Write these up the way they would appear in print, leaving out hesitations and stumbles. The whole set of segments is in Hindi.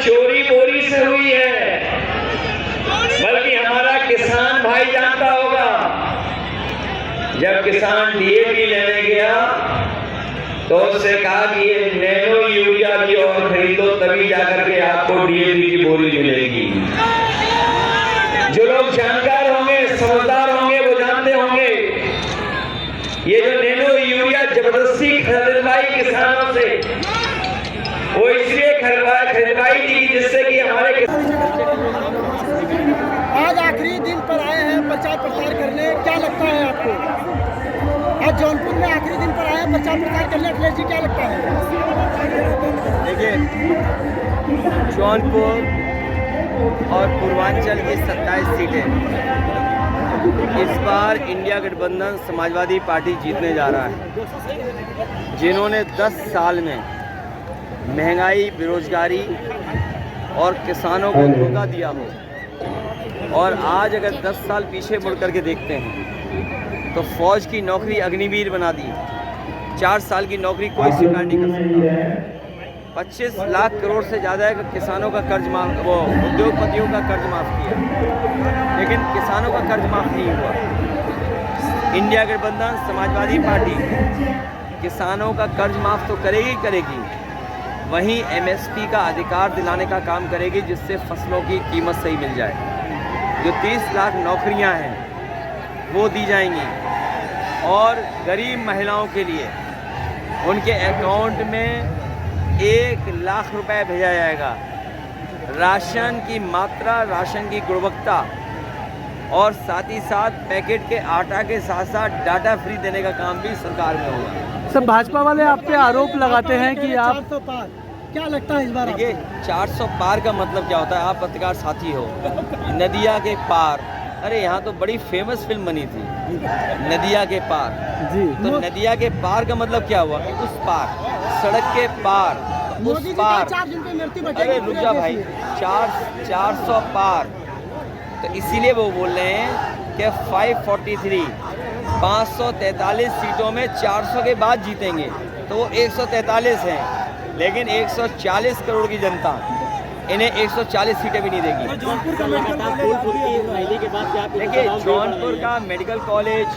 चोरी बोरी से हुई है, बल्कि हमारा किसान भाई जानता होगा, जब किसान डीएपी लेने गया तो उससे कहा कि ये नैनो यूरिया की और खरीदो, तभी जाकर के आपको डीएपी की बोरी मिलेगी। जो लोग जानकार होंगे, समझदार होंगे, वो जानते होंगे ये जो नैनो यूरिया जबरदस्ती खरीदवाई किसानों से, वो इसलिए खरीदवाई थी जिससे कि हमारे आज आखिरी दिन पर आए हैं प्रचार प्रसार करने, क्या लगता है आपको? आज जौनपुर में आखिरी दिन पर आए हैं प्रचार प्रसार करने, अखिलेश जी क्या लगता है? देखिए, जौनपुर और पूर्वांचल की 27 सीटें इस बार इंडिया गठबंधन समाजवादी पार्टी जीतने जा रहा है। जिन्होंने 10 साल में महंगाई, बेरोजगारी और किसानों को धोखा दिया हो, और आज अगर 10 साल पीछे मुड़ करके देखते हैं तो फौज की नौकरी अग्निवीर बना दी, 4 साल की नौकरी कोई स्वीकार नहीं कर सकता, 25 लाख करोड़ से ज़्यादा किसानों का कर्ज माफ, वो उद्योगपतियों का कर्ज माफ़ किया, लेकिन किसानों का कर्ज माफ़ नहीं हुआ। इंडिया गठबंधन समाजवादी पार्टी किसानों का कर्ज माफ़ तो करेगी, वहीं एमएसपी का अधिकार दिलाने का काम करेगी, जिससे फसलों की कीमत सही मिल जाए। जो 30 लाख नौकरियां हैं वो दी जाएंगी, और गरीब महिलाओं के लिए उनके अकाउंट में 1 लाख रुपए भेजा जाएगा। राशन की मात्रा, राशन की गुणवत्ता, और साथ ही साथ पैकेट के आटा के साथ साथ डाटा फ्री देने का काम भी सरकार में होगा। सब भाजपा वाले आप पे आरोप लगाते हैं कि आप 400 पार, क्या लगता है इस बार? देखिए, 400 पार का मतलब क्या होता है? आप पत्रकार साथी हो, नदिया के पार, अरे यहाँ तो बड़ी फेमस फिल्म बनी थी नदिया के पार जी। तो नदिया के पार का मतलब क्या हुआ? उस पार, सड़क के पार, उस पार। अरे रुक जा भाई, 400 पार, तो इसीलिए वो बोल रहे हैं कि 543 सीटों में 400 के बाद जीतेंगे, तो वो 143 हैं, लेकिन 140 करोड़ की जनता इन्हें 140 सीटें भी नहीं देगी। देखिए, जौनपुर का मेडिकल कॉलेज,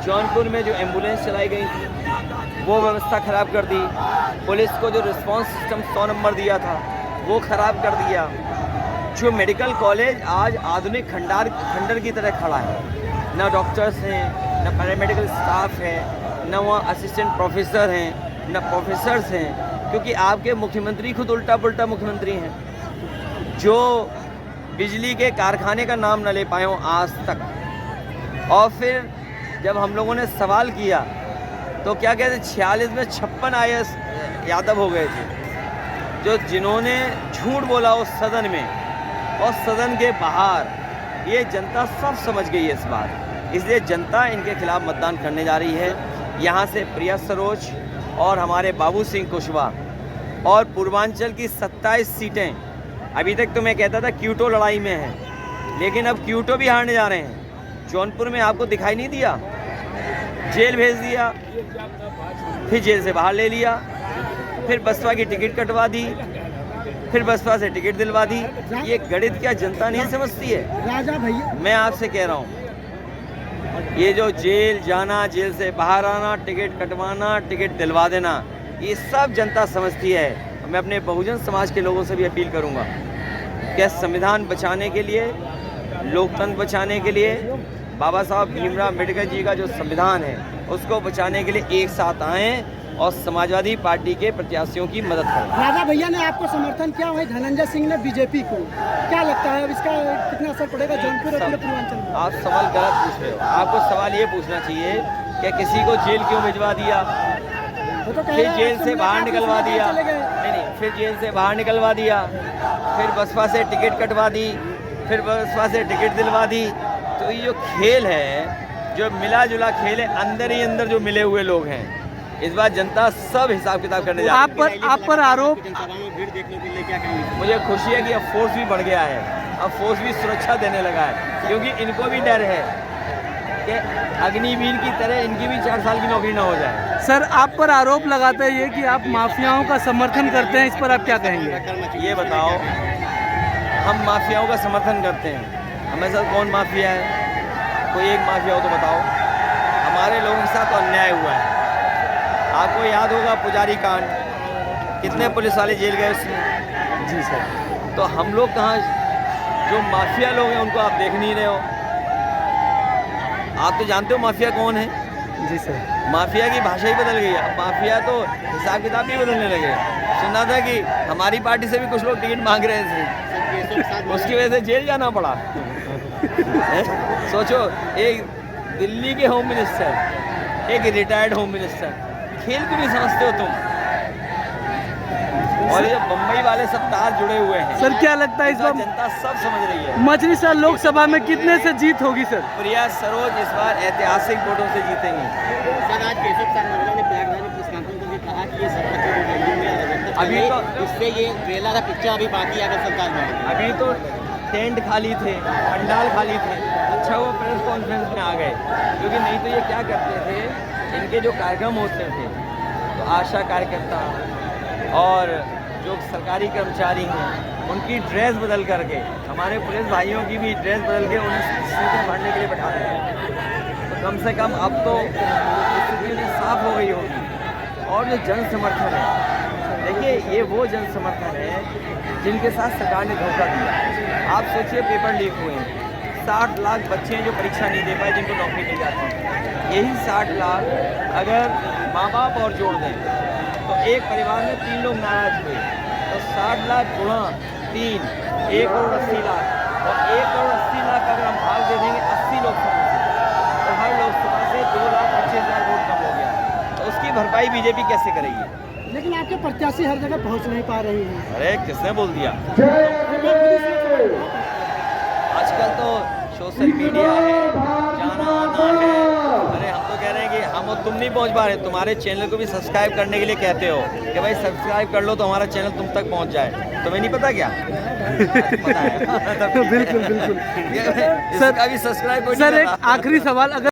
जौनपुर में जो एम्बुलेंस चलाई गई थी वो व्यवस्था ख़राब कर दी, पुलिस को जो रिस्पांस सिस्टम 100 नंबर दिया था वो ख़राब कर दिया। जो मेडिकल कॉलेज आज आधुनिक खंडर की तरह खड़ा है, ना डॉक्टर्स हैं, ना पैरामेडिकल स्टाफ है, ना वहाँ असिस्टेंट प्रोफेसर हैं, ना प्रोफेसर्स हैं, क्योंकि आपके मुख्यमंत्री खुद उल्टा पुल्टा मुख्यमंत्री हैं, जो बिजली के कारखाने का नाम न ले पाए हों आज तक। और फिर जब हम लोगों ने सवाल किया तो क्या कहते, 46 में 56 IAS यादव हो गए थे, जिन्होंने झूठ बोला उस सदन में और सदन के बाहर। ये जनता सब समझ गई है इस बार, इसलिए जनता इनके खिलाफ मतदान करने जा रही है। यहाँ से प्रिया सरोज और हमारे बाबू सिंह कुशवाहा, और पूर्वांचल की 27 सीटें, अभी तक तो मैं कहता था क्यूटो लड़ाई में है, लेकिन अब क्यूटो भी हारने जा रहे हैं। जौनपुर में आपको दिखाई नहीं दिया, जेल भेज दिया, फिर जेल से बाहर ले लिया, फिर बसपा की टिकट कटवा दी, फिर बसपा से टिकट दिलवा दी। ये गणित क्या जनता नहीं समझती है? राजा भैया, मैं आपसे कह रहा हूँ, ये जो जेल जाना, जेल से बाहर आना, टिकट कटवाना, टिकट दिलवा देना, ये सब जनता समझती है। मैं अपने बहुजन समाज के लोगों से भी अपील करूंगा कि संविधान बचाने के लिए, लोकतंत्र बचाने के लिए, बाबा साहब भीमराव अम्बेडकर जी का जो संविधान है उसको बचाने के लिए एक साथ आएँ और समाजवादी पार्टी के प्रत्याशियों की मदद करें। राजा भैया ने आपको समर्थन किया, वही धनंजय सिंह ने बीजेपी को, क्या लगता है अब इसका कितना असर पड़ेगा जौनपुर और पूर्वांचल में? आप सवाल गलत पूछ रहे हो। आपको सवाल ये पूछना चाहिए कि किसी को जेल क्यों भिजवा दिया, फिर जेल से बाहर निकलवा दिया, नहीं, फिर जेल से बाहर निकलवा दिया, फिर बसपा से टिकट कटवा दी, फिर बसपा से टिकट दिलवा दी। तो ये जो खेल है, जो मिला जुला खेल है, अंदर ही अंदर जो मिले हुए लोग हैं, इस बार जनता सब हिसाब किताब करने जा रही है। आप पर आरोप, भीड़ देखने के लिए क्या कहेंगे? मुझे खुशी है कि अब फोर्स भी बढ़ गया है, अब फोर्स भी सुरक्षा देने लगा है, क्योंकि इनको भी डर है कि अग्निवीर की तरह इनकी भी 4 साल की नौकरी ना हो जाए। सर आप पर आरोप लगाते हैं ये कि आप माफियाओं का समर्थन करते हैं, इस पर आप क्या कहेंगे? ये बताओ, हम माफियाओं का समर्थन करते हैं? हमें साथ कौन माफिया है? कोई एक माफिया हो तो बताओ। हमारे लोगों के साथ तो अन्याय हुआ है। आपको याद होगा पुजारी कांड, कितने पुलिस वाले जेल गए उसमें। जी सर। तो हम लोग कहाँ, जो माफिया लोग हैं उनको आप देख नहीं रहे हो। आप तो जानते हो माफिया कौन है। जी सर। माफिया की भाषा ही बदल गई। अब माफिया तो हिसाब किताब भी बदलने लगे। सुना था कि हमारी पार्टी से भी कुछ लोग टिकट मांग रहे थे, उसकी वजह से जेल जाना पड़ा। सोचो, एक दिल्ली के होम मिनिस्टर, एक रिटायर्ड होम मिनिस्टर, खेल क्यों नहीं समझते हो तुम? और ये बम्बई वाले सब तार जुड़े हुए हैं। सर क्या लगता है इस बार जनता सब समझ रही है। मछली सर लोकसभा में कितने से जीत होगी सर? प्रिया सरोज इस बार ऐतिहासिक वोटों से जीतेंगी। सर आज केशव साहब ने प्रयागराज प्रेस कॉन्फ्रेंस में कहा कि ये सरकार अभी तो इससे ये ट्रेलर का पिक्चर अभी बाकी है अगर सरकार में। अभी तो टेंट खाली थे, पंडाल खाली थे। अच्छा वो प्रेस कॉन्फ्रेंस में आ गए, क्योंकि नहीं तो ये क्या करते थे, इनके जो कार्यक्रम होते थे तो आशा कार्यकर्ता और जो सरकारी कर्मचारी हैं उनकी ड्रेस बदल करके, हमारे पुलिस भाइयों की भी ड्रेस बदल के उन्हें सीटें भरने के लिए बैठा दें। तो कम से कम अब तो स्थिति में साफ हो गई होगी। और जो जन समर्थन है, देखिए ये वो जन समर्थन है जिनके साथ सरकार ने धोखा दिया। आप सोचिए, पेपर लीक हुए हैं, 60 लाख बच्चे हैं जो परीक्षा नहीं दे पाए, जिनको नौकरी नहीं जाती। यही 60 लाख अगर माँ बाप और जोड़ दें तो एक परिवार में 3 लोग नाराज हुए, तो 60 लाख गुणा 3, 1 करोड़ 80 लाख। और 1 करोड़ 80 लाख अगर हम भाग दे देंगे 80 लोकसभा से, तो हर लोकसभा से 2,25,000 वोट कम हो गया। तो उसकी भरपाई बीजेपी कैसे करेगी? लेकिन आपके प्रत्याशी हर जगह पहुंच नहीं पा रही हैं। अरे किसने बोल दिया? आजकल तो सोशल मीडिया है, जाना आना है। अरे हम तो कह रहे हैं कि हम और तुम नहीं पहुंच पा रहे, तुम्हारे चैनल को भी सब्सक्राइब करने के लिए कहते हो कि भाई सब्सक्राइब कर लो तो हमारा चैनल तुम तक पहुंच जाए। तुम्हें नहीं पता क्या? पता है। बिल्कुल बिल्कुल। इसका भी सब्सक्राइब। सर एक आखिरी सवाल, अगर